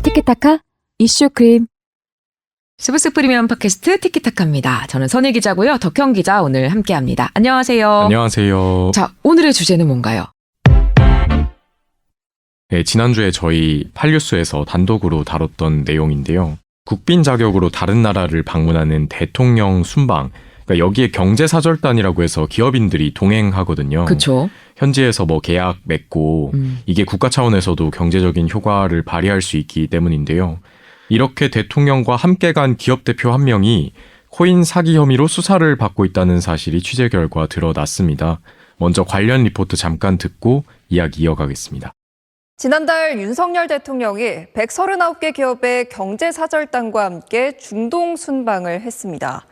티키타카 이슈 크림. 스브스 프리미엄 팟캐스트 티키타카입니다. 저는 선희 기자고요. 덕형 기자 오늘 함께합니다. 안녕하세요. 안녕하세요. 자, 오늘의 주제는 뭔가요? 네, 지난주에 저희 팔뉴스에서 단독으로 다뤘던 내용인데요. 국빈 자격으로 다른 나라를 방문하는 대통령 순방, 그러니까 여기에 경제사절단이라고 해서 기업인들이 동행하거든요. 그렇죠. 현지에서 뭐 계약 맺고 이게 국가 차원에서도 경제적인 효과를 발휘할 수 있기 때문인데요. 이렇게 대통령과 함께 간 기업 대표 한 명이 코인 사기 혐의로 수사를 받고 있다는 사실이 취재 결과 드러났습니다. 먼저 관련 리포트 잠깐 듣고 이야기 이어가겠습니다. 지난달 윤석열 대통령이 139개 기업의 경제사절단과 함께 중동 순방을 했습니다.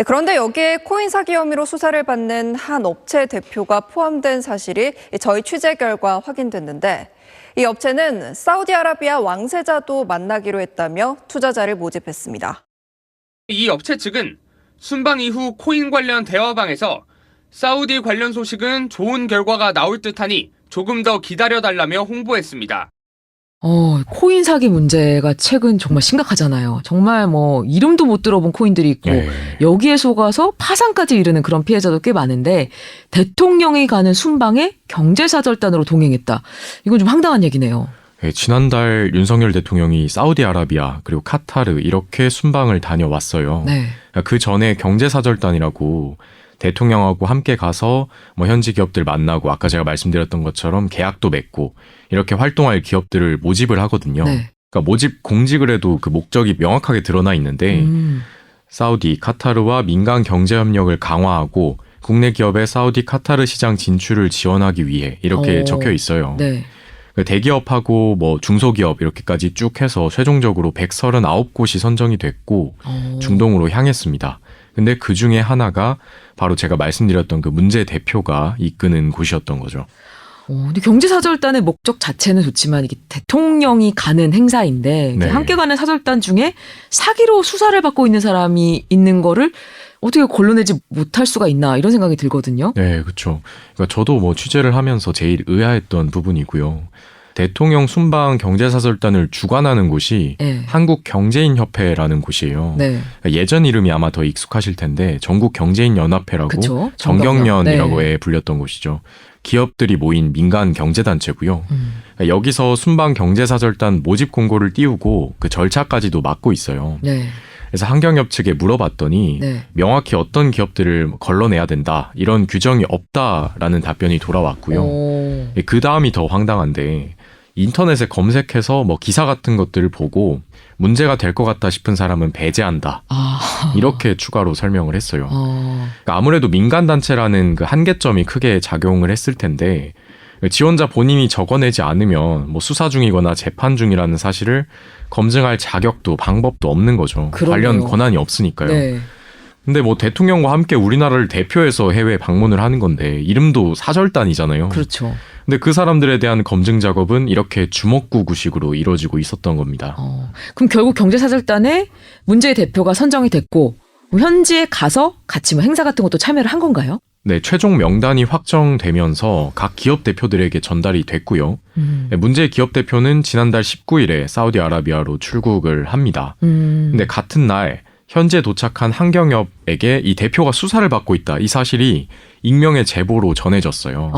그런데 여기에 코인 사기 혐의로 수사를 받는 한 업체 대표가 포함된 사실이 저희 취재 결과 확인됐는데, 이 업체는 사우디아라비아 왕세자도 만나기로 했다며 투자자를 모집했습니다. 이 업체 측은 순방 이후 코인 관련 대화방에서 사우디 관련 소식은 좋은 결과가 나올 듯하니 조금 더 기다려달라며 홍보했습니다. 코인 사기 문제가 최근 정말 심각하잖아요. 정말 뭐 이름도 못 들어본 코인들이 있고 여기에 속아서 파산까지 이르는 그런 피해자도 꽤 많은데 대통령이 가는 순방에 경제사절단으로 동행했다. 이건 좀 황당한 얘기네요. 네, 지난달 윤석열 대통령이 사우디아라비아 그리고 카타르 이렇게 순방을 다녀왔어요. 네. 그 전에 경제사절단이라고 대통령하고 함께 가서 뭐 현지 기업들 만나고 아까 제가 말씀드렸던 것처럼 계약도 맺고 이렇게 활동할 기업들을 모집을 하거든요. 네. 그러니까 모집 공직을 해도 그 목적이 명확하게 드러나 있는데 사우디, 카타르와 민간 경제 협력을 강화하고 국내 기업의 사우디, 카타르 시장 진출을 지원하기 위해 이렇게 적혀 있어요. 네. 대기업하고 뭐 중소기업 이렇게까지 쭉 해서 최종적으로 139곳이 선정이 됐고 중동으로 향했습니다. 근데 그 중에 하나가 바로 제가 말씀드렸던 그 문제 대표가 이끄는 곳이었던 거죠. 근데 경제사절단의 목적 자체는 좋지만 이게 대통령이 가는 행사인데 네. 함께 가는 사절단 중에 사기로 수사를 받고 있는 사람이 있는 거를 어떻게 걸러내지 못할 수가 있나 이런 생각이 들거든요. 네, 그렇죠. 그러니까 저도 뭐 취재를 하면서 제일 의아했던 부분이고요. 대통령 순방 경제사절단을 주관하는 곳이 네. 한국경제인협회라는 곳이에요. 네. 예전 이름이 아마 더 익숙하실 텐데 전국경제인연합회라고 그쵸? 정경련이라고 네. 불렸던 곳이죠. 기업들이 모인 민간 경제단체고요. 여기서 순방 경제사절단 모집 공고를 띄우고 그 절차까지도 맡고 있어요. 네. 그래서 한경협 측에 물어봤더니 네. 명확히 어떤 기업들을 걸러내야 된다 이런 규정이 없다라는 답변이 돌아왔고요. 그 다음이 더 황당한데 인터넷에 검색해서 뭐 기사 같은 것들을 보고 문제가 될 것 같다 싶은 사람은 배제한다. 이렇게 추가로 설명을 했어요. 그러니까 아무래도 민간단체라는 그 한계점이 크게 작용을 했을 텐데 지원자 본인이 적어내지 않으면 뭐 수사 중이거나 재판 중이라는 사실을 검증할 자격도 방법도 없는 거죠. 그러네요. 관련 권한이 없으니까요. 네. 근데 뭐 대통령과 함께 우리나라를 대표해서 해외 방문을 하는 건데 이름도 사절단이잖아요. 그렇죠. 근데 그 사람들에 대한 검증 작업은 이렇게 주먹구구식으로 이루어지고 있었던 겁니다. 그럼 결국 경제사절단에 문제의 대표가 선정이 됐고 현지에 가서 같이 뭐 행사 같은 것도 참여를 한 건가요? 네, 최종 명단이 확정되면서 각 기업 대표들에게 전달이 됐고요. 문제의 기업 대표는 지난달 19일에 사우디아라비아로 출국을 합니다. 근데 같은 날 현재 도착한 한경협에게 이 대표가 수사를 받고 있다. 이 사실이 익명의 제보로 전해졌어요.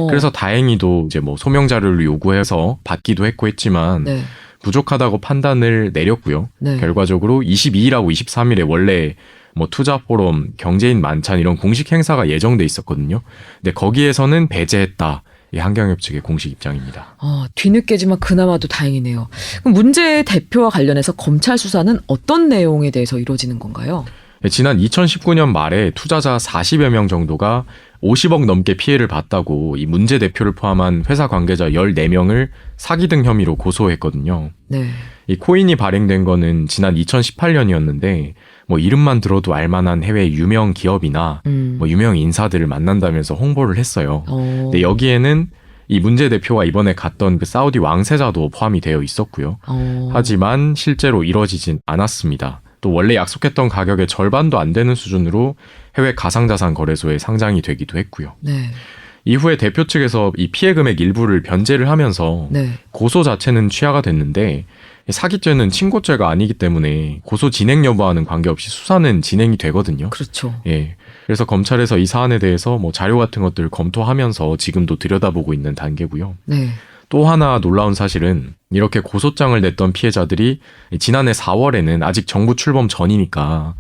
그래서 다행히도 이제 뭐 소명 자료를 요구해서 받기도 했고 했지만 네. 부족하다고 판단을 내렸고요. 네. 결과적으로 22일하고 23일에 원래 뭐 투자 포럼, 경제인 만찬 이런 공식 행사가 예정돼 있었거든요. 근데 거기에서는 배제했다. 이 한경협 측의 공식 입장입니다. 뒤늦게지만 그나마도 다행이네요. 그럼 문제의 대표와 관련해서 검찰 수사는 어떤 내용에 대해서 이루어지는 건가요? 지난 2019년 말에 투자자 40여 명 정도가 50억 넘게 피해를 봤다고 이 문제 대표를 포함한 회사 관계자 14명을 사기 등 혐의로 고소했거든요. 네. 이 코인이 발행된 거는 지난 2018년이었는데 뭐 이름만 들어도 알만한 해외 유명 기업이나 뭐 유명 인사들을 만난다면서 홍보를 했어요. 근데 여기에는 이 문제 대표가 이번에 갔던 그 사우디 왕세자도 포함이 되어 있었고요. 하지만 실제로 이뤄지진 않았습니다. 또 원래 약속했던 가격의 절반도 안 되는 수준으로 해외 가상자산 거래소에 상장이 되기도 했고요. 네. 이후에 대표 측에서 이 피해 금액 일부를 변제를 하면서 네. 고소 자체는 취하가 됐는데 사기죄는 친고죄가 아니기 때문에 고소 진행 여부와는 관계없이 수사는 진행이 되거든요. 그렇죠. 예. 그래서 검찰에서 이 사안에 대해서 뭐 자료 같은 것들을 검토하면서 지금도 들여다보고 있는 단계고요. 네. 또 하나 놀라운 사실은 이렇게 고소장을 냈던 피해자들이 지난해 4월에는 아직 정부 출범 전이니까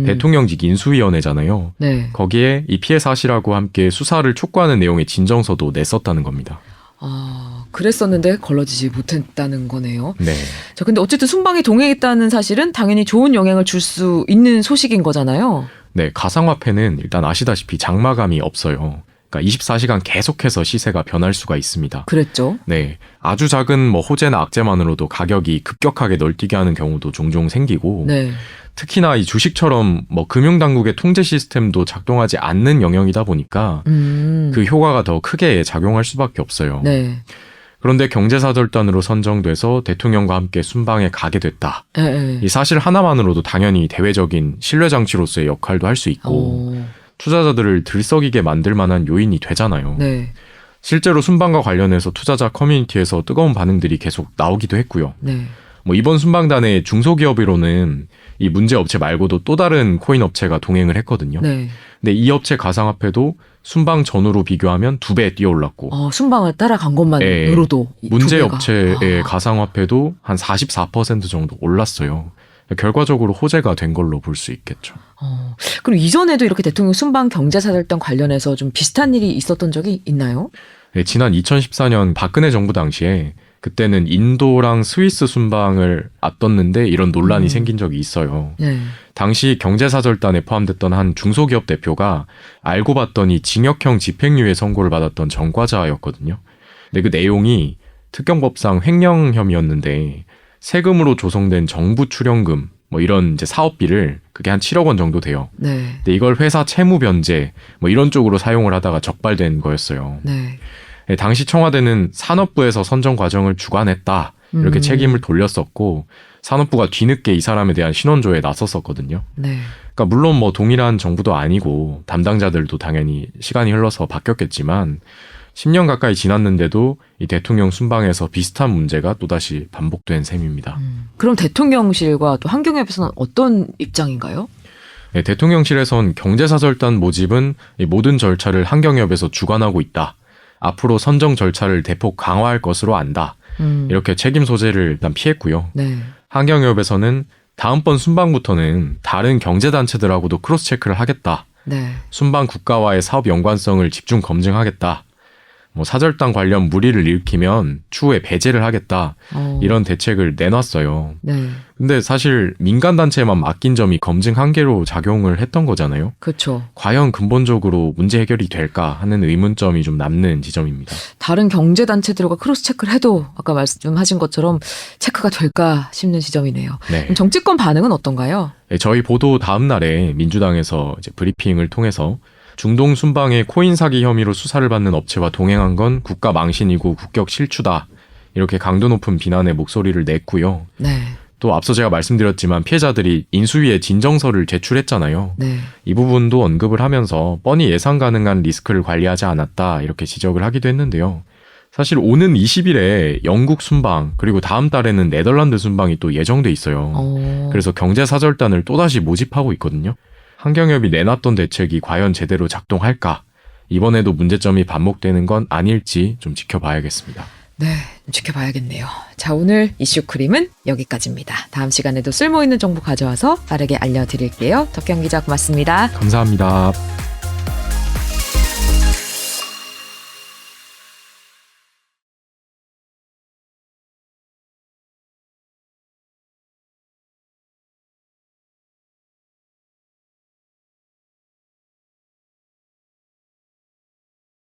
대통령직 인수위원회잖아요. 네. 거기에 이 피해 사실하고 함께 수사를 촉구하는 내용의 진정서도 냈었다는 겁니다. 아, 그랬었는데 걸러지지 못했다는 거네요. 네. 자, 근데 어쨌든 순방이 동행했다는 사실은 당연히 좋은 영향을 줄 수 있는 소식인 거잖아요. 네, 가상화폐는 일단 아시다시피 장마감이 없어요. 그러니까 24시간 계속해서 시세가 변할 수가 있습니다. 그랬죠. 네, 아주 작은 뭐 호재나 악재만으로도 가격이 급격하게 널뛰게 하는 경우도 종종 생기고, 네. 특히나 이 주식처럼 뭐 금융당국의 통제 시스템도 작동하지 않는 영역이다 보니까 그 효과가 더 크게 작용할 수밖에 없어요. 네. 그런데 경제사절단으로 선정돼서 대통령과 함께 순방에 가게 됐다. 네. 이 사실 하나만으로도 당연히 대외적인 신뢰장치로서의 역할도 할 수 있고 투자자들을 들썩이게 만들 만한 요인이 되잖아요. 네. 실제로 순방과 관련해서 투자자 커뮤니티에서 뜨거운 반응들이 계속 나오기도 했고요. 네. 뭐 이번 순방단의 중소기업으로는 이 문제 업체 말고도 또 다른 코인 업체가 동행을 했거든요. 네. 근데 이 업체 가상화폐도 순방 전후로 비교하면 2배 뛰어올랐고 순방을 따라간 것만으로도 문제 2배가. 업체의 가상화폐도 한 44% 정도 올랐어요. 결과적으로 호재가 된 걸로 볼 수 있겠죠. 그럼 이전에도 이렇게 대통령 순방 경제사절단 관련해서 좀 비슷한 일이 있었던 적이 있나요? 네, 지난 2014년 박근혜 정부 당시에 그때는 인도랑 스위스 순방을 앞뒀는데 이런 논란이 생긴 적이 있어요. 네. 당시 경제사절단에 포함됐던 한 중소기업 대표가 알고 봤더니 징역형 집행유예 선고를 받았던 전과자였거든요. 근데 그 내용이 특경법상 횡령 혐의였는데 세금으로 조성된 정부 출연금 뭐 이런 이제 사업비를 그게 한 7억 원 정도 돼요. 네. 근데 이걸 회사 채무 변제 뭐 이런 쪽으로 사용을 하다가 적발된 거였어요. 네. 네, 당시 청와대는 산업부에서 선정 과정을 주관했다 이렇게 책임을 돌렸었고 산업부가 뒤늦게 이 사람에 대한 신원조회에 나섰었거든요. 네. 그러니까 물론 뭐 동일한 정부도 아니고 담당자들도 당연히 시간이 흘러서 바뀌었겠지만 10년 가까이 지났는데도 이 대통령 순방에서 비슷한 문제가 또다시 반복된 셈입니다. 그럼 대통령실과 또 환경협에서는 어떤 입장인가요? 네, 대통령실에선 경제사절단 모집은 이 모든 절차를 환경협에서 주관하고 있다. 앞으로 선정 절차를 대폭 강화할 것으로 안다. 이렇게 책임 소재를 일단 피했고요. 네. 환경협에서는 다음번 순방부터는 다른 경제단체들하고도 크로스 체크를 하겠다. 네. 순방 국가와의 사업 연관성을 집중 검증하겠다. 뭐 사절단 관련 물의를 일으키면 추후에 배제를 하겠다. 이런 대책을 내놨어요. 네. 근데 사실 민간단체에만 맡긴 점이 검증 한계로 작용을 했던 거잖아요. 그렇죠. 과연 근본적으로 문제 해결이 될까 하는 의문점이 좀 남는 지점입니다. 다른 경제단체들과 크로스 체크를 해도 아까 말씀하신 것처럼 체크가 될까 싶는 지점이네요. 네. 그럼 정치권 반응은 어떤가요? 네, 저희 보도 다음 날에 민주당에서 이제 브리핑을 통해서 중동 순방의 코인 사기 혐의로 수사를 받는 업체와 동행한 건 국가 망신이고 국격 실추다. 이렇게 강도 높은 비난의 목소리를 냈고요. 네. 또 앞서 제가 말씀드렸지만 피해자들이 인수위에 진정서를 제출했잖아요. 네. 이 부분도 언급을 하면서 뻔히 예상 가능한 리스크를 관리하지 않았다. 이렇게 지적을 하기도 했는데요. 사실 오는 20일에 영국 순방 그리고 다음 달에는 네덜란드 순방이 또 예정돼 있어요. 그래서 경제사절단을 또다시 모집하고 있거든요. 환경협이 내놨던 대책이 과연 제대로 작동할까? 이번에도 문제점이 반복되는 건 아닐지 좀 지켜봐야겠습니다. 네, 지켜봐야겠네요. 자, 오늘 이슈 크림은 여기까지입니다. 다음 시간에도 쓸모있는 정보 가져와서 빠르게 알려드릴게요. 덕경 기자 고맙습니다. 감사합니다.